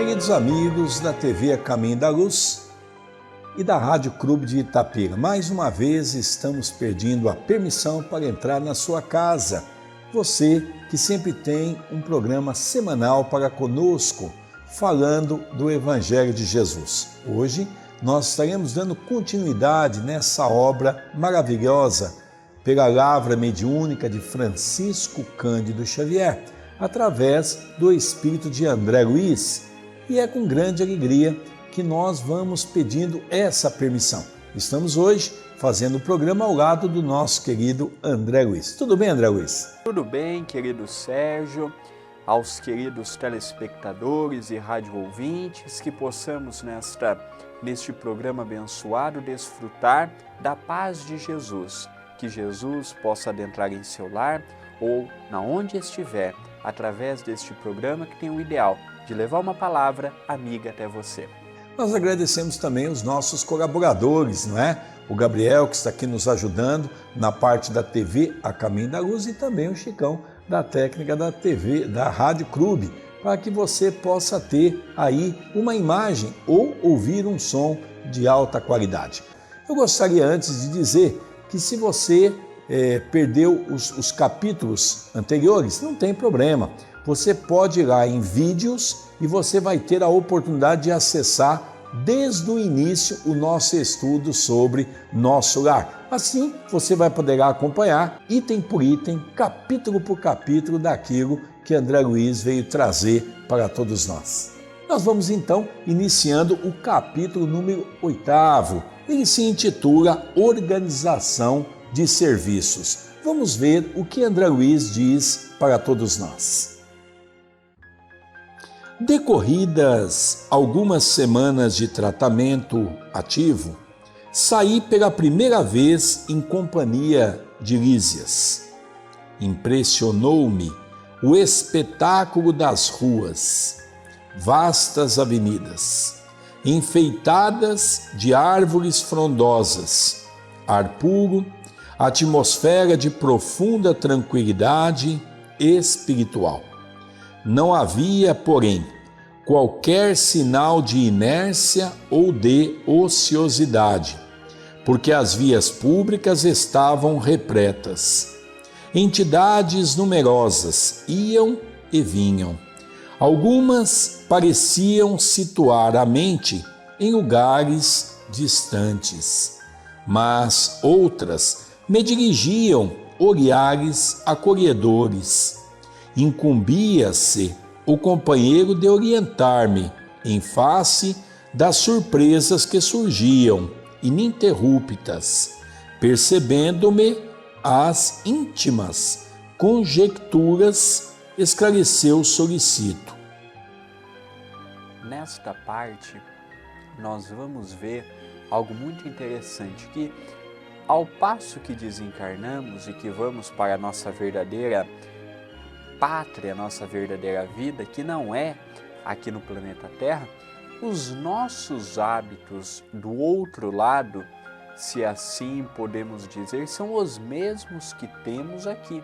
Queridos amigos da TV A Caminho da Luz e da Rádio Clube de Itapira, mais uma vez estamos pedindo a permissão para entrar na sua casa. Você que sempre tem um programa semanal para conosco, falando do Evangelho de Jesus. Hoje nós estaremos dando continuidade nessa obra maravilhosa pela lavra mediúnica de Francisco Cândido Xavier, através do espírito de André Luiz. E é com grande alegria que nós vamos pedindo essa permissão. Estamos hoje fazendo o programa ao lado do nosso querido André Luiz. Tudo bem, André Luiz? Tudo bem, querido Sérgio, aos queridos telespectadores e rádio ouvintes, que possamos neste programa abençoado desfrutar da paz de Jesus, que Jesus possa adentrar em seu lar ou na onde estiver, através deste programa que tem o ideal de levar uma palavra amiga até você. Nós agradecemos também os nossos colaboradores, não é? O Gabriel, que está aqui nos ajudando na parte da TV A Caminho da Luz, e também o Chicão, da técnica da TV, da Rádio Clube, para que você possa ter aí uma imagem ou ouvir um som de alta qualidade. Eu gostaria antes de dizer que se você perdeu os capítulos anteriores, não tem problema. Você pode ir lá em vídeos e você vai ter a oportunidade de acessar desde o início o nosso estudo sobre nosso lar. Assim, você vai poder acompanhar item por item, capítulo por capítulo daquilo que André Luiz veio trazer para todos nós. Nós vamos então iniciando o capítulo número 8º. Ele se intitula Organização de Serviços. Vamos ver o que André Luiz diz para todos nós. Decorridas algumas semanas de tratamento ativo, saí pela primeira vez em companhia de Lísias. Impressionou-me o espetáculo das ruas, vastas avenidas, enfeitadas de árvores frondosas, ar puro, atmosfera de profunda tranquilidade espiritual. Não havia, porém, qualquer sinal de inércia ou de ociosidade, porque as vias públicas estavam repletas. Entidades numerosas iam e vinham. Algumas pareciam situar a mente em lugares distantes, mas outras me dirigiam olhares acolhedores. Incumbia-se o companheiro de orientar-me em face das surpresas que surgiam, ininterruptas, percebendo-me as íntimas conjecturas, esclareceu solicito. Nesta parte, nós vamos ver algo muito interessante, que ao passo que desencarnamos e que vamos para a nossa verdadeira pátria, nossa verdadeira vida, que não é aqui no planeta Terra, os nossos hábitos do outro lado, se assim podemos dizer, são os mesmos que temos aqui.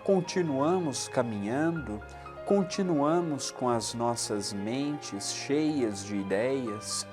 Continuamos caminhando, continuamos com as nossas mentes cheias de ideias,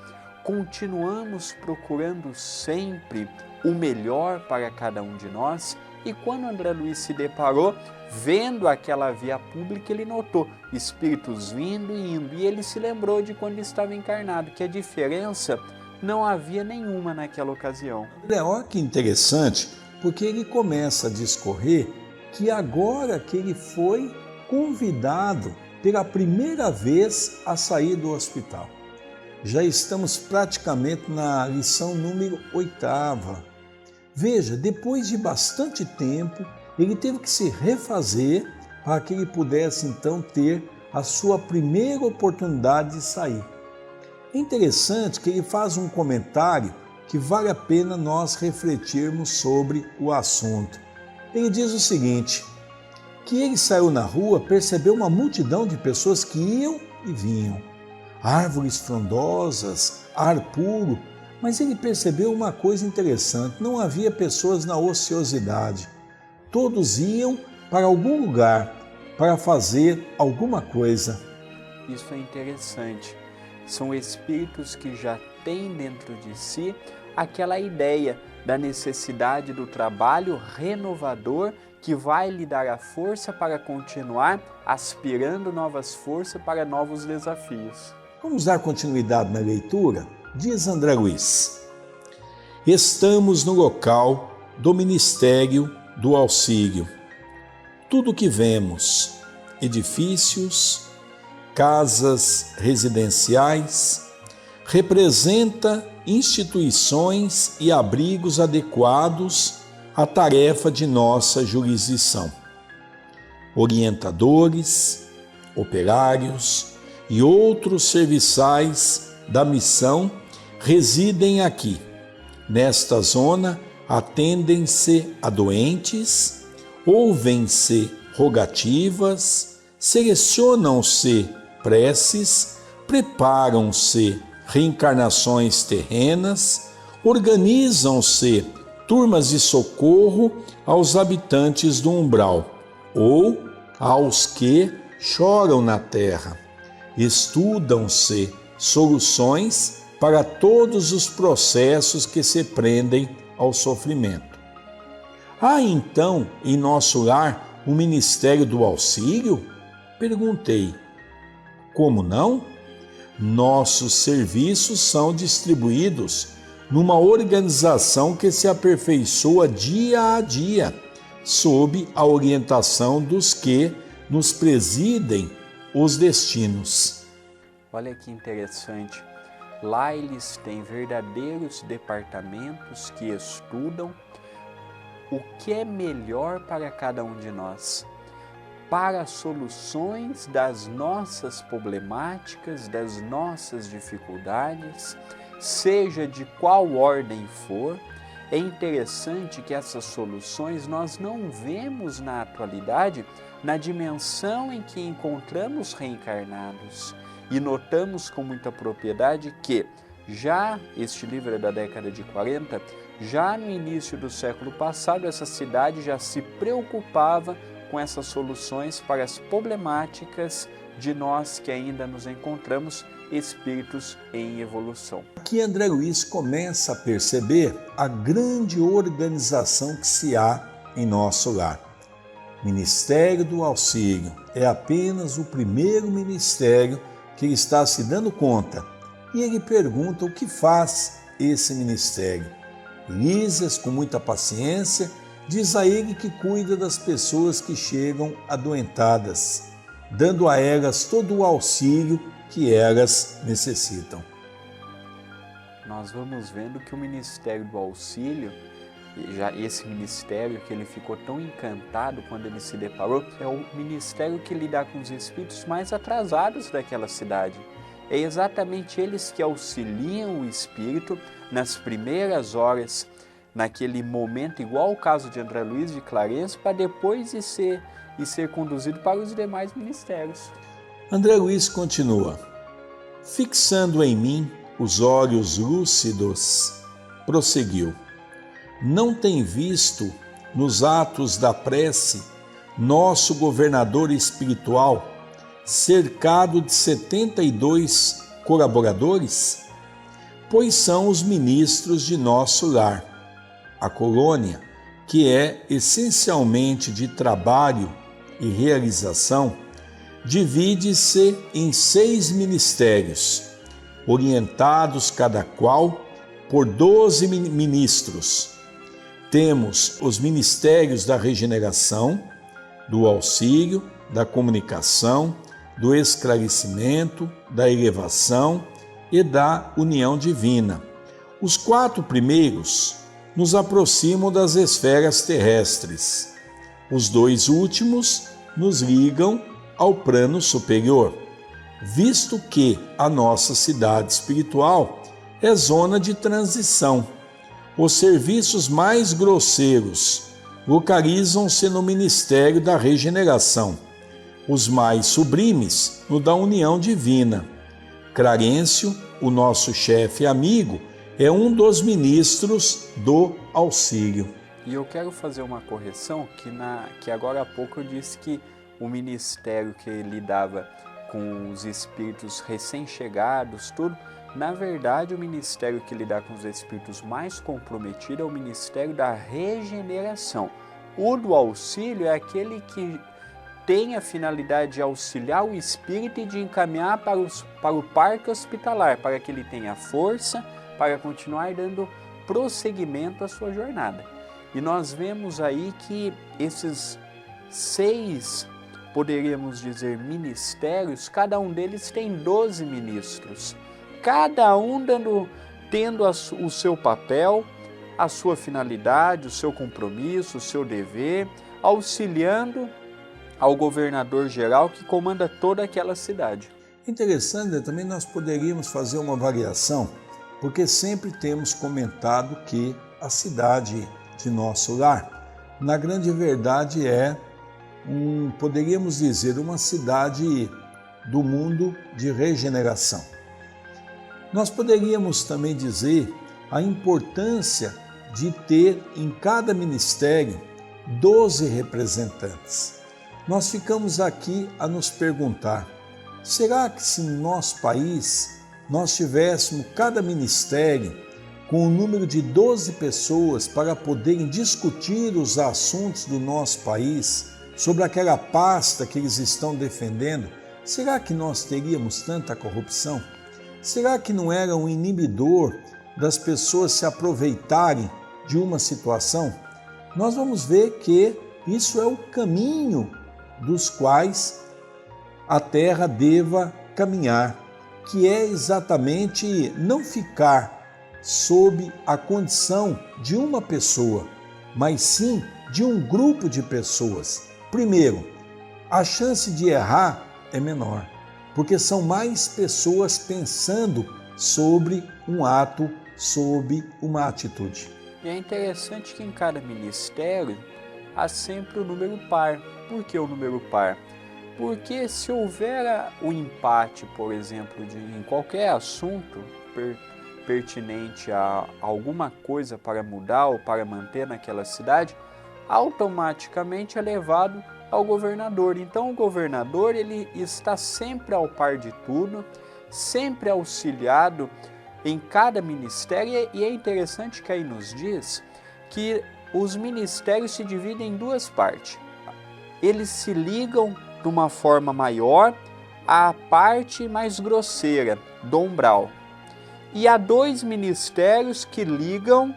continuamos procurando sempre o melhor para cada um de nós. E quando André Luiz se deparou, vendo aquela via pública, ele notou espíritos vindo e indo. E ele se lembrou de quando estava encarnado, que a diferença não havia nenhuma naquela ocasião. Olha que interessante, porque ele começa a discorrer que agora que ele foi convidado pela primeira vez a sair do hospital. Já estamos praticamente na lição número 8ª. Veja, depois de bastante tempo, ele teve que se refazer para que ele pudesse então ter a sua primeira oportunidade de sair. É interessante que ele faz um comentário que vale a pena nós refletirmos sobre o assunto. Ele diz o seguinte, que ele saiu na rua, percebeu uma multidão de pessoas que iam e vinham. Árvores frondosas, ar puro, mas ele percebeu uma coisa interessante, não havia pessoas na ociosidade. Todos iam para algum lugar para fazer alguma coisa. Isso é interessante, são espíritos que já têm dentro de si aquela ideia da necessidade do trabalho renovador que vai lhe dar a força para continuar aspirando novas forças para novos desafios. Vamos dar continuidade na leitura? Diz André Luiz: estamos no local do Ministério do Auxílio. Tudo que vemos, edifícios, casas residenciais, representa instituições e abrigos adequados à tarefa de nossa jurisdição. Orientadores, operários e outros serviçais da missão residem aqui. Nesta zona, atendem-se a doentes, ouvem-se rogativas, selecionam-se preces, preparam-se reencarnações terrenas, organizam-se turmas de socorro aos habitantes do umbral ou aos que choram na terra. Estudam-se soluções para todos os processos que se prendem ao sofrimento. Há então em nosso lar o Ministério do Auxílio? Perguntei. Como não? Nossos serviços são distribuídos numa organização que se aperfeiçoa dia a dia, sob a orientação dos que nos presidem os destinos. Olha que interessante. Lá eles têm verdadeiros departamentos que estudam o que é melhor para cada um de nós, para soluções das nossas problemáticas, das nossas dificuldades, seja de qual ordem for. É interessante que essas soluções nós não vemos na atualidade na dimensão em que encontramos reencarnados. E notamos com muita propriedade que já, este livro é da década de 40, já no início do século passado, essa cidade já se preocupava com essas soluções para as problemáticas de nós que ainda nos encontramos espíritos em evolução. Aqui André Luiz começa a perceber a grande organização que se há em nosso lar. Ministério do Auxílio é apenas o primeiro ministério que ele está se dando conta. E ele pergunta o que faz esse ministério. Lísias, com muita paciência, diz a ele que cuida das pessoas que chegam adoentadas, dando a elas todo o auxílio que elas necessitam. Nós vamos vendo que o Ministério do Auxílio, já esse ministério que ele ficou tão encantado quando ele se deparou, é o ministério que lida com os espíritos mais atrasados daquela cidade. É exatamente eles que auxiliam o espírito nas primeiras horas, naquele momento, igual o caso de André Luiz de Clarencio, para depois ser conduzido para os demais ministérios. André Luiz continua: fixando em mim os olhos lúcidos, prosseguiu: não tem visto nos atos da prece nosso governador espiritual cercado de 72 colaboradores? Pois são os ministros de nosso lar. A colônia, que é essencialmente de trabalho e realização, divide-se em 6 ministérios, orientados cada qual por 12 ministros. Temos os ministérios da regeneração, do auxílio, da comunicação, do esclarecimento, da elevação e da união divina. Os 4 primeiros nos aproximam das esferas terrestres. Os 2 últimos nos ligam ao plano superior, visto que a nossa cidade espiritual é zona de transição. Os serviços mais grosseiros localizam-se no Ministério da Regeneração, os mais sublimes no da União Divina. Clarencio, o nosso chefe e amigo, é um dos ministros do auxílio. E eu quero fazer uma correção, que agora há pouco eu disse que o ministério que lidava com os espíritos recém-chegados, tudo. Na verdade, o ministério que lidar com os espíritos mais comprometido é o ministério da regeneração. O do auxílio é aquele que tem a finalidade de auxiliar o espírito e de encaminhar para o parque hospitalar, para que ele tenha força para continuar dando prosseguimento à sua jornada. E nós vemos aí que esses 6, poderíamos dizer, ministérios, cada um deles tem 12 ministros, cada um tendo o seu papel, a sua finalidade, o seu compromisso, o seu dever, auxiliando ao governador geral que comanda toda aquela cidade. Interessante, também nós poderíamos fazer uma variação, porque sempre temos comentado que a cidade de nosso lar, na grande verdade, é poderíamos dizer, uma cidade do mundo de regeneração. Nós poderíamos também dizer a importância de ter em cada ministério 12 representantes. Nós ficamos aqui a nos perguntar, será que se no nosso país nós tivéssemos cada ministério com o número de 12 pessoas para poderem discutir os assuntos do nosso país, sobre aquela pasta que eles estão defendendo, será que nós teríamos tanta corrupção? Será que não era um inibidor das pessoas se aproveitarem de uma situação? Nós vamos ver que isso é o caminho dos quais a terra deva caminhar, que é exatamente não ficar sob a condição de uma pessoa, mas sim de um grupo de pessoas. Primeiro, a chance de errar é menor, porque são mais pessoas pensando sobre um ato, sobre uma atitude. E é interessante que em cada ministério há sempre o número par. Por que o número par? Porque se houver o empate, por exemplo, em qualquer assunto pertinente a alguma coisa para mudar ou para manter naquela cidade, automaticamente é levado ao governador. Então o governador ele está sempre ao par de tudo, sempre auxiliado em cada ministério, e é interessante que aí nos diz que os ministérios se dividem em 2 partes. Eles se ligam de uma forma maior à parte mais grosseira, do umbral. E há 2 ministérios que ligam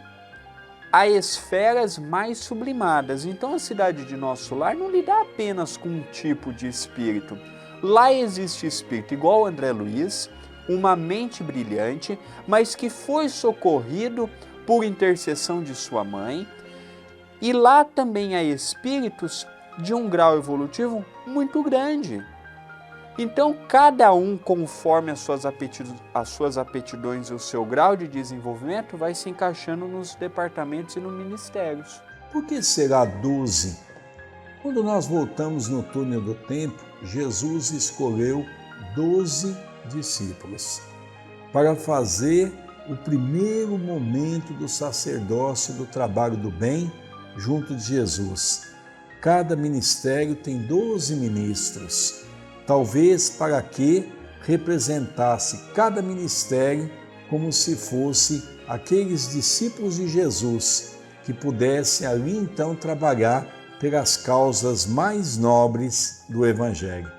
a esferas mais sublimadas. Então a cidade de nosso lar não lida apenas com um tipo de espírito. Lá existe espírito igual André Luiz, uma mente brilhante, mas que foi socorrido por intercessão de sua mãe. E lá também há espíritos de um grau evolutivo muito grande. Então, cada um, conforme as suas aptidões e o seu grau de desenvolvimento, vai se encaixando nos departamentos e nos ministérios. Por que será 12? Quando nós voltamos no túnel do tempo, Jesus escolheu 12 discípulos para fazer o primeiro momento do sacerdócio do trabalho do bem junto de Jesus. Cada ministério tem 12 ministros, talvez para que representasse cada ministério como se fosse aqueles discípulos de Jesus que pudessem ali então trabalhar pelas causas mais nobres do Evangelho.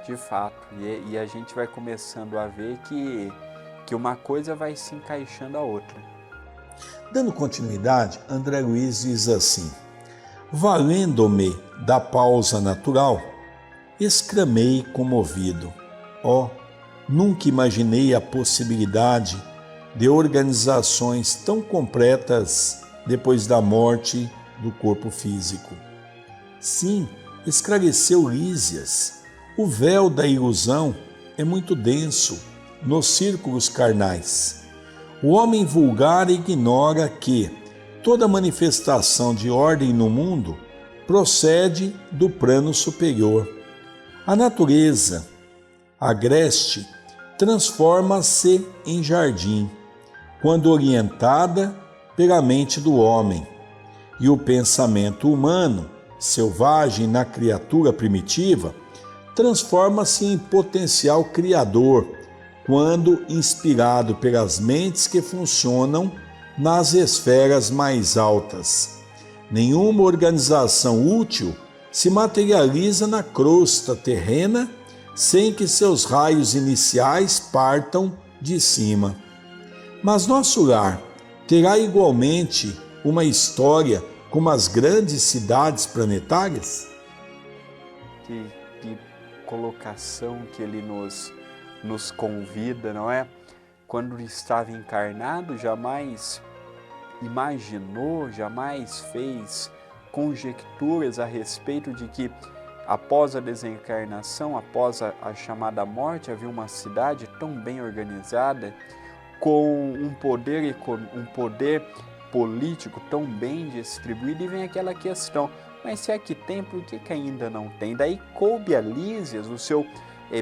De fato, e a gente vai começando a ver que uma coisa vai se encaixando à outra. Dando continuidade, André Luiz diz assim: valendo-me da pausa natural, exclamei comovido: ó, nunca imaginei a possibilidade de organizações tão completas depois da morte do corpo físico. Sim, esclareceu Lísias, o véu da ilusão é muito denso nos círculos carnais. O homem vulgar ignora que toda manifestação de ordem no mundo procede do plano superior. A natureza agreste transforma-se em jardim, quando orientada pela mente do homem, e o pensamento humano, selvagem na criatura primitiva, transforma-se em potencial criador quando inspirado pelas mentes que funcionam nas esferas mais altas. Nenhuma organização útil se materializa na crosta terrena sem que seus raios iniciais partam de cima. Mas nosso lar terá igualmente uma história como as grandes cidades planetárias? Que colocação que ele nos convida, não é? Quando estava encarnado, jamais imaginou, jamais fez conjecturas a respeito de que após a desencarnação, após a chamada morte, havia uma cidade tão bem organizada, com um poder político tão bem distribuído, e vem aquela questão, mas se aqui tem, por que ainda não tem? Daí coube a Lísias, o seu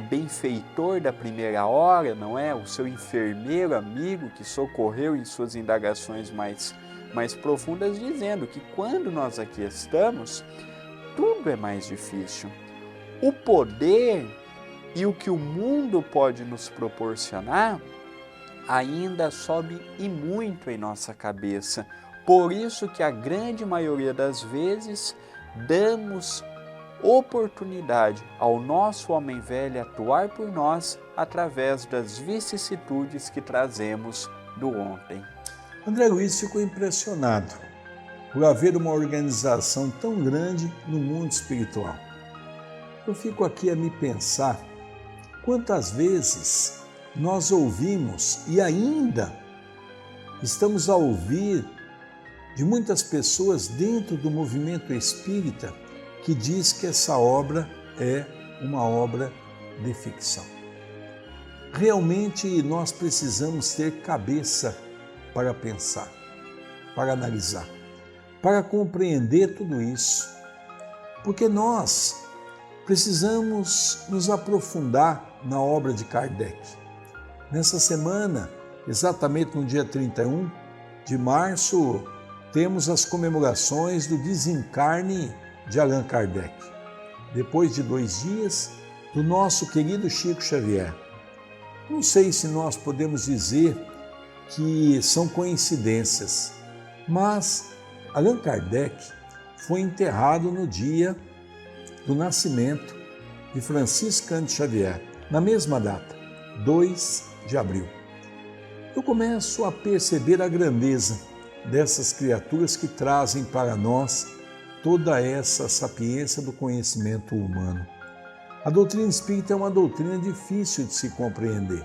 benfeitor da primeira hora, não é? O seu enfermeiro amigo que socorreu em suas indagações mais profundas, dizendo que quando nós aqui estamos, tudo é mais difícil. O poder e o que o mundo pode nos proporcionar ainda sobe e muito em nossa cabeça. Por isso que a grande maioria das vezes damos oportunidade ao nosso homem velho atuar por nós através das vicissitudes que trazemos do ontem. André Luiz ficou impressionado por haver uma organização tão grande no mundo espiritual. Eu fico aqui a me pensar quantas vezes nós ouvimos e ainda estamos a ouvir de muitas pessoas dentro do movimento espírita que diz que essa obra é uma obra de ficção. Realmente nós precisamos ter cabeça para pensar, para analisar, para compreender tudo isso, porque nós precisamos nos aprofundar na obra de Kardec. Nessa semana, exatamente no dia 31 de março, temos as comemorações do desencarne de Allan Kardec. Depois de 2 dias, do nosso querido Chico Xavier. Não sei se nós podemos dizer que são coincidências, mas Allan Kardec foi enterrado no dia do nascimento de Francisco Cândido Xavier, na mesma data, 2 de abril. Eu começo a perceber a grandeza dessas criaturas que trazem para nós toda essa sapiência do conhecimento humano. A doutrina espírita é uma doutrina difícil de se compreender,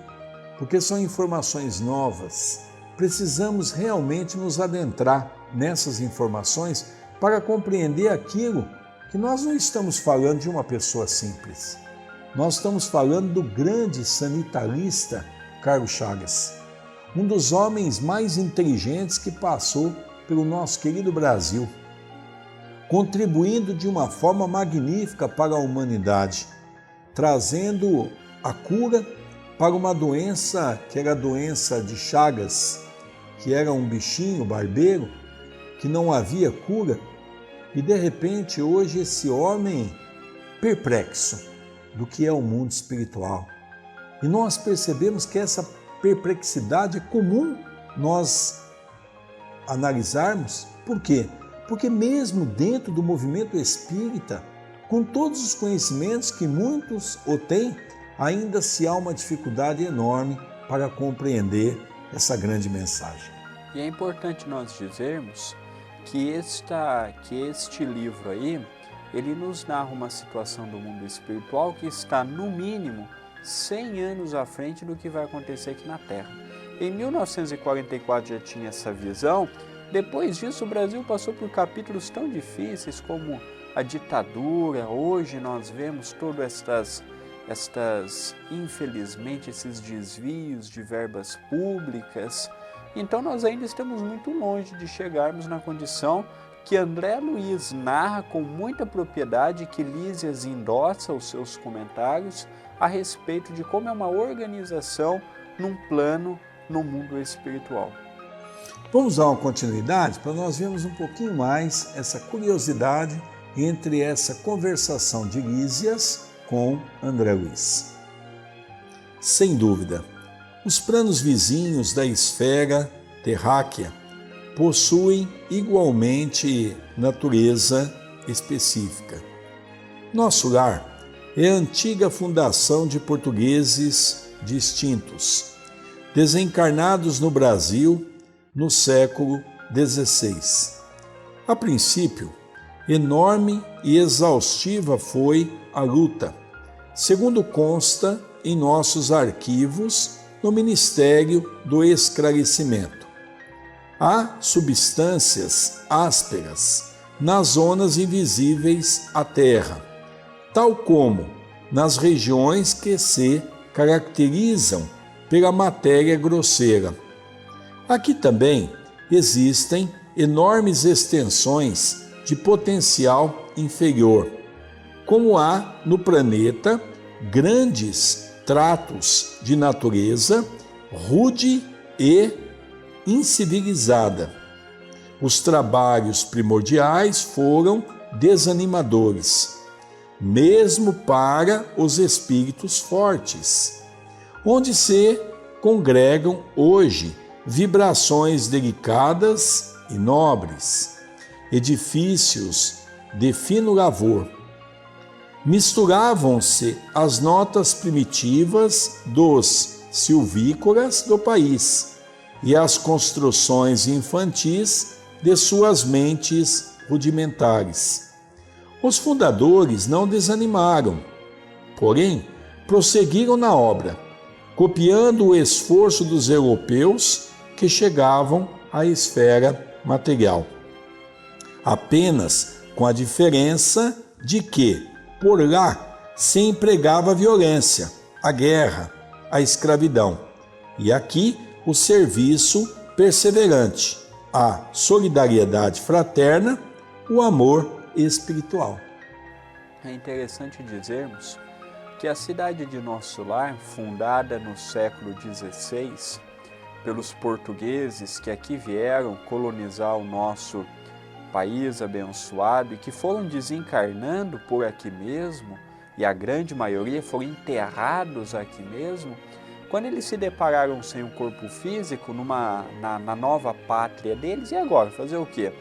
porque são informações novas. Precisamos realmente nos adentrar nessas informações para compreender aquilo que nós não estamos falando de uma pessoa simples. Nós estamos falando do grande sanitarista Carlos Chagas, um dos homens mais inteligentes que passou pelo nosso querido Brasil, contribuindo de uma forma magnífica para a humanidade, trazendo a cura para uma doença que era a doença de Chagas, que era um bichinho barbeiro, que não havia cura, e de repente hoje esse homem perplexo do que é o mundo espiritual. E nós percebemos que essa perplexidade é comum nós analisarmos. Por quê? Porque mesmo dentro do movimento espírita, com todos os conhecimentos que muitos o têm, ainda se há uma dificuldade enorme para compreender essa grande mensagem. E é importante nós dizermos que este livro aí, ele nos narra uma situação do mundo espiritual que está, no mínimo, 100 anos à frente do que vai acontecer aqui na Terra. Em 1944 já tinha essa visão. Depois disso, o Brasil passou por capítulos tão difíceis como a ditadura. Hoje nós vemos todas infelizmente, esses desvios de verbas públicas. Então nós ainda estamos muito longe de chegarmos na condição que André Luiz narra com muita propriedade, que Lísias endossa os seus comentários a respeito de como é uma organização num plano no mundo espiritual. Vamos dar uma continuidade para nós vermos um pouquinho mais essa curiosidade entre essa conversação de Lísias com André Luiz. Sem dúvida, os planos vizinhos da esfera terráquea possuem igualmente natureza específica. Nosso lar é a antiga fundação de portugueses distintos, desencarnados no Brasil no século XVI. A princípio, enorme e exaustiva foi a luta, segundo consta em nossos arquivos no Ministério do Esclarecimento. Há substâncias ásperas nas zonas invisíveis à Terra, tal como nas regiões que se caracterizam pela matéria grosseira. Aqui também existem enormes extensões de potencial inferior, como há no planeta grandes tratos de natureza rude e incivilizada. Os trabalhos primordiais foram desanimadores, mesmo para os espíritos fortes, onde se congregam hoje vibrações delicadas e nobres, edifícios de fino lavor. Misturavam-se as notas primitivas dos silvícolas do país e as construções infantis de suas mentes rudimentares. Os fundadores não desanimaram, porém, prosseguiram na obra, copiando o esforço dos europeus que chegavam à esfera material. Apenas com a diferença de que, por lá, se empregava a violência, a guerra, a escravidão, e aqui o serviço perseverante, a solidariedade fraterna, o amor espiritual. É interessante dizermos que a cidade de Nosso Lar, fundada no século XVI, pelos portugueses que aqui vieram colonizar o nosso país abençoado e que foram desencarnando por aqui mesmo, e a grande maioria foram enterrados aqui mesmo, quando eles se depararam sem o corpo físico na nova pátria deles, e agora? Fazer o quê?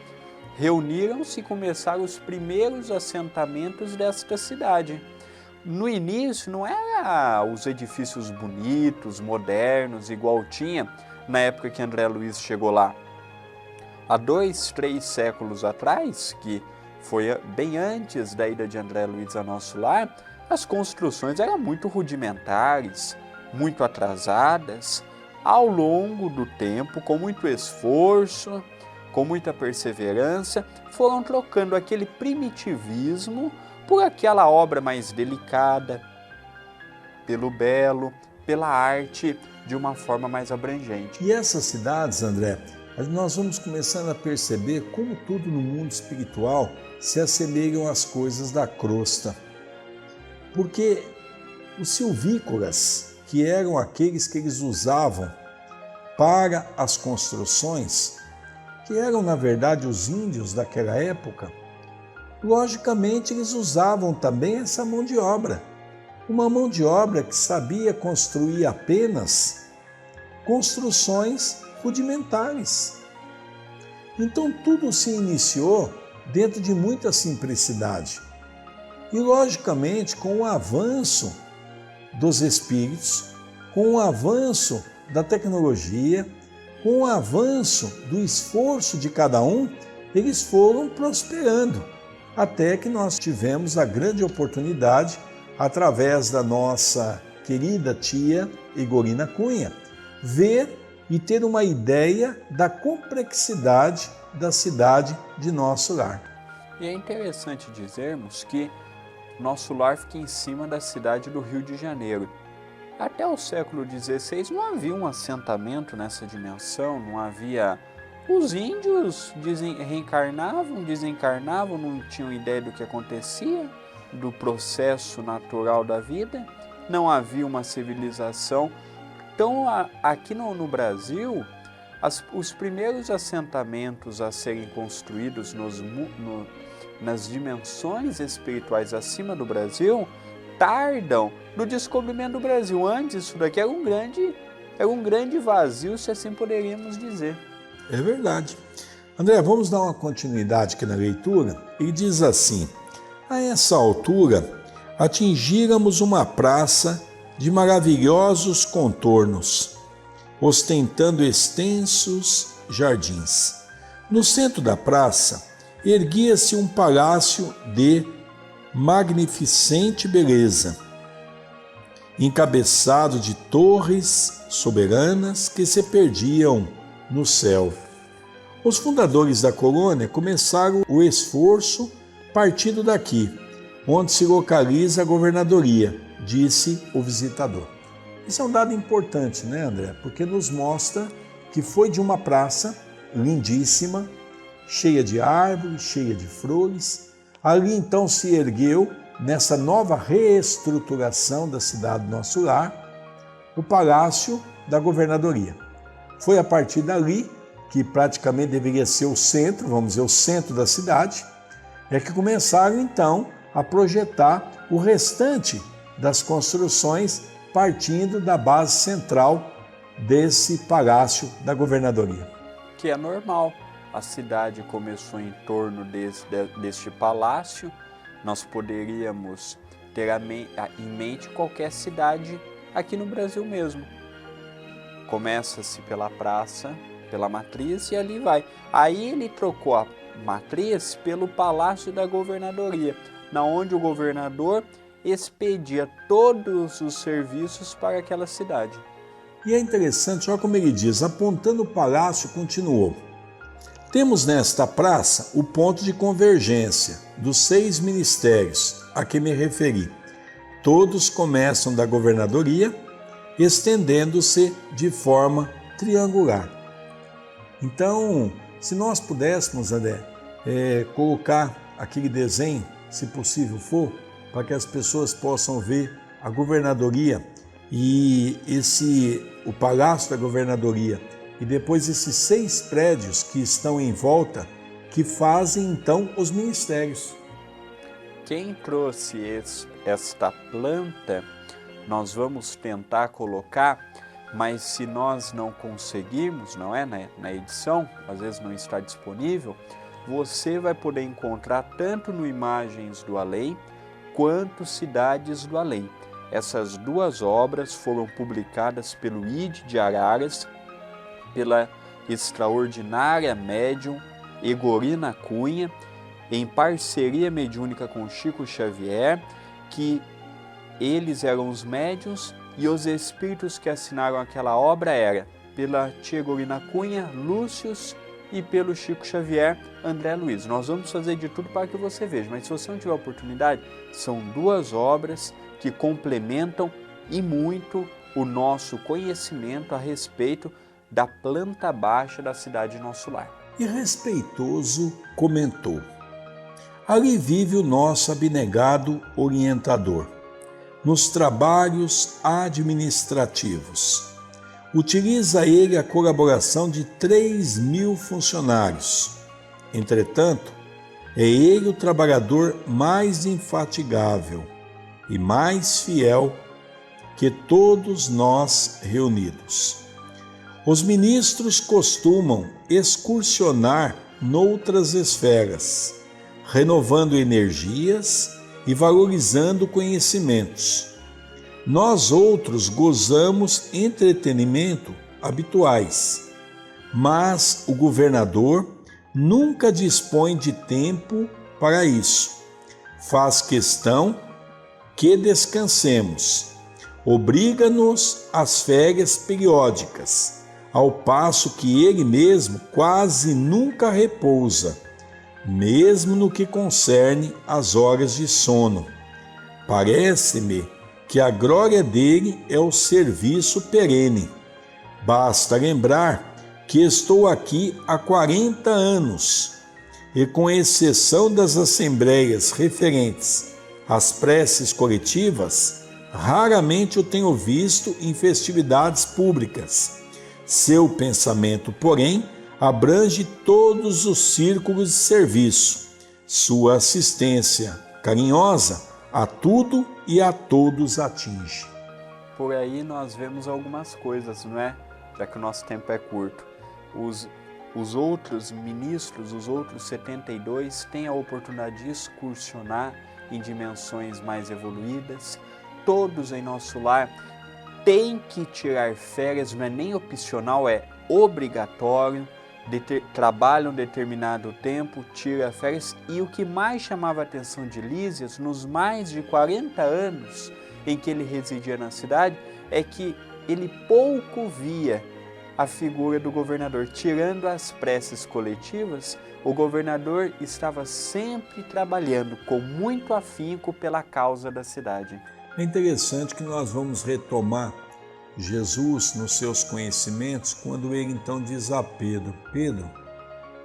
Reuniram-se e começaram os primeiros assentamentos desta cidade. No início não eram os edifícios bonitos, modernos, igual tinha na época que André Luiz chegou lá. Há 2, 3 séculos atrás, que foi bem antes da ida de André Luiz a Nosso Lar, as construções eram muito rudimentares, muito atrasadas. Ao longo do tempo, com muito esforço, com muita perseverança, foram trocando aquele primitivismo por aquela obra mais delicada, pelo belo, pela arte, de uma forma mais abrangente. E essas cidades, André, nós vamos começando a perceber como tudo no mundo espiritual se assemelham às coisas da crosta. Porque os silvícolas, que eram aqueles que eles usavam para as construções, que eram na verdade os índios daquela época, logicamente eles usavam também essa mão de obra. Uma mão de obra que sabia construir apenas construções rudimentares. Então tudo se iniciou dentro de muita simplicidade. E logicamente com o avanço dos espíritos, com o avanço da tecnologia, com o avanço do esforço de cada um, eles foram prosperando, até que nós tivemos a grande oportunidade, através da nossa querida tia Igorina Cunha, ver e ter uma ideia da complexidade da cidade de Nosso Lar. E é interessante dizermos que Nosso Lar fica em cima da cidade do Rio de Janeiro. Até o século XVI não havia um assentamento nessa dimensão, não havia... Os índios reencarnavam, desencarnavam, não tinham ideia do que acontecia, do processo natural da vida, não havia uma civilização. Então, aqui no Brasil, os primeiros assentamentos a serem construídos nas dimensões espirituais acima do Brasil retardam do descobrimento do Brasil. Antes, isso daqui era um grande vazio, se assim poderíamos dizer. É verdade. André, vamos dar uma continuidade aqui na leitura. E diz assim: a essa altura, atingíramos uma praça de maravilhosos contornos, ostentando extensos jardins. No centro da praça, erguia-se um palácio de magnificente beleza, encabeçado de torres soberanas que se perdiam no céu. Os fundadores da colônia começaram o esforço partindo daqui, onde se localiza a governadoria, disse o visitador. Isso é um dado importante, né, André? Porque nos mostra que foi de uma praça lindíssima, cheia de árvores, cheia de flores. Ali então se ergueu, nessa nova reestruturação da cidade do Nosso Lar, o Palácio da Governadoria. Foi a partir dali, que praticamente deveria ser o centro, vamos dizer, o centro da cidade, é que começaram então a projetar o restante das construções partindo da base central desse Palácio da Governadoria. Que é normal. A cidade começou em torno deste palácio. Nós poderíamos ter em mente qualquer cidade aqui no Brasil mesmo. Começa-se pela praça, pela matriz e ali vai. Aí ele trocou a matriz pelo Palácio da Governadoria, na onde o governador expedia todos os serviços para aquela cidade. E é interessante, olha como ele diz, apontando o palácio, continuou. Temos nesta praça o ponto de convergência dos 6 ministérios a que me referi. Todos começam da governadoria, estendendo-se de forma triangular. Então, se nós pudéssemos, André, colocar aquele desenho, se possível for, para que as pessoas possam ver a governadoria e o Palácio da Governadoria e depois esses 6 prédios que estão em volta, que fazem então os ministérios. Quem trouxe esta planta, nós vamos tentar colocar, mas se nós não conseguirmos, não é, na edição, às vezes não está disponível, você vai poder encontrar tanto no Imagens do Além, quanto Cidades do Além. Essas 2 obras foram publicadas pelo ID de Araras, pela extraordinária médium Egorina Cunha, em parceria mediúnica com Chico Xavier, que eles eram os médiuns e os espíritos que assinaram aquela obra era pela tia Egorina Cunha, Lúcius, e pelo Chico Xavier, André Luiz. Nós vamos fazer de tudo para que você veja, mas se você não tiver oportunidade, são 2 obras que complementam e muito o nosso conhecimento a respeito da planta baixa da cidade Nosso Lar. E respeitoso comentou: ali vive o nosso abnegado orientador, nos trabalhos administrativos. Utiliza ele a colaboração de 3.000 funcionários. Entretanto, é ele o trabalhador mais infatigável e mais fiel que todos nós reunidos. Os ministros costumam excursionar noutras esferas, renovando energias e valorizando conhecimentos. Nós outros gozamos entretenimento habituais, mas o governador nunca dispõe de tempo para isso. Faz questão que descansemos, obriga-nos às férias periódicas, ao passo que ele mesmo quase nunca repousa, mesmo no que concerne às horas de sono. Parece-me que a glória dele é o serviço perene. Basta lembrar que estou aqui há 40 anos e, com exceção das assembleias referentes às preces coletivas, raramente o tenho visto em festividades públicas. Seu pensamento, porém, abrange todos os círculos de serviço. Sua assistência carinhosa a tudo e a todos atinge. Por aí nós vemos algumas coisas, não é? Já que o nosso tempo é curto. Os outros ministros, os outros 72, têm a oportunidade de excursionar em dimensões mais evoluídas. Todos em nosso lar têm que tirar férias, não é nem opcional, é obrigatório. Trabalham um determinado tempo, tira férias. E o que mais chamava a atenção de Lísias, nos mais de 40 anos em que ele residia na cidade, é que ele pouco via a figura do governador. Tirando as preces coletivas, o governador estava sempre trabalhando com muito afinco pela causa da cidade. É interessante que nós vamos retomar Jesus nos seus conhecimentos quando ele então diz a Pedro: Pedro,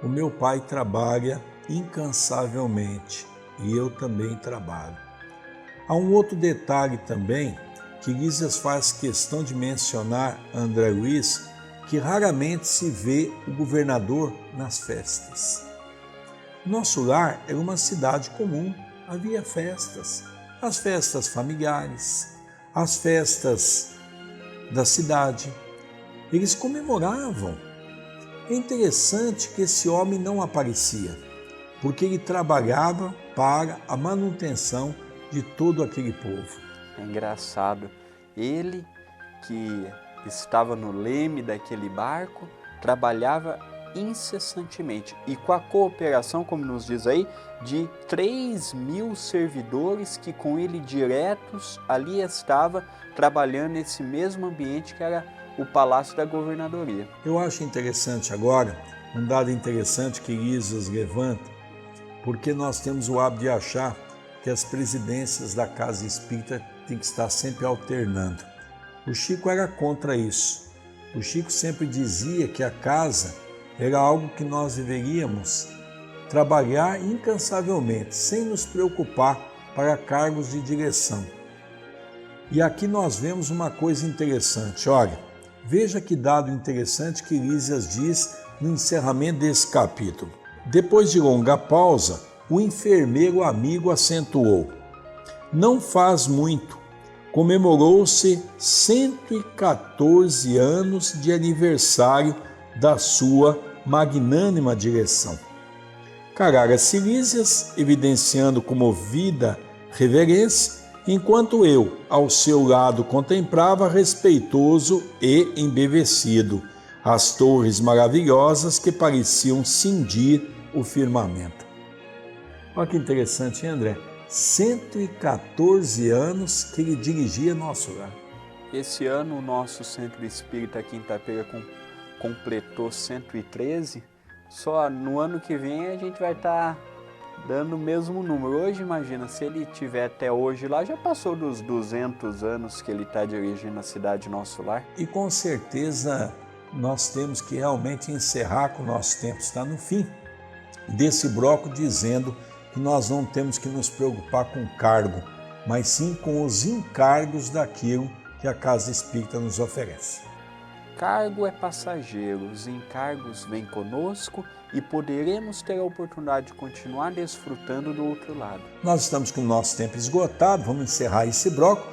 o meu pai trabalha incansavelmente e eu também trabalho. Há um outro detalhe também que Lísias faz questão de mencionar a André Luiz, que raramente se vê o governador nas festas. Nosso lar era uma cidade comum, havia festas, as festas familiares, as festas da cidade. Eles comemoravam. É interessante que esse homem não aparecia, porque ele trabalhava para a manutenção de todo aquele povo. É engraçado, ele que estava no leme daquele barco, trabalhava incessantemente e com a cooperação, como nos diz aí, de 3.000 servidores que com ele diretos ali estava trabalhando nesse mesmo ambiente que era o Palácio da Governadoria. Eu acho interessante agora, um dado interessante que Lísias levanta, porque nós temos o hábito de achar que as presidências da Casa Espírita têm que estar sempre alternando. O Chico era contra isso. O Chico sempre dizia que a casa era algo que nós deveríamos trabalhar incansavelmente, sem nos preocupar para cargos de direção. E aqui nós vemos uma coisa interessante. Olha, veja que dado interessante que Lísias diz no encerramento desse capítulo. Depois de longa pausa, o enfermeiro amigo acentuou: não faz muito, comemorou-se 114 anos de aniversário da sua magnânima direção. Carara-se Lísias, evidenciando comovida reverência, enquanto eu, ao seu lado, contemplava respeitoso e embevecido as torres maravilhosas que pareciam cindir o firmamento. Olha que interessante, hein, André? 114 anos que ele dirigia nosso lar. Esse ano o nosso Centro Espírita Quinta-feira completou 113, só no ano que vem a gente vai estar dando o mesmo número. Hoje, imagina, se ele tiver até hoje lá, já passou dos 200 anos que ele está dirigindo a cidade Nosso Lar. E com certeza nós temos que realmente encerrar, que o nosso tempo está no fim desse bloco, dizendo que nós não temos que nos preocupar com o cargo, mas sim com os encargos daquilo que a Casa Espírita nos oferece. Cargo é passageiro, os encargos vêm conosco e poderemos ter a oportunidade de continuar desfrutando do outro lado. Nós estamos com o nosso tempo esgotado, vamos encerrar esse bloco.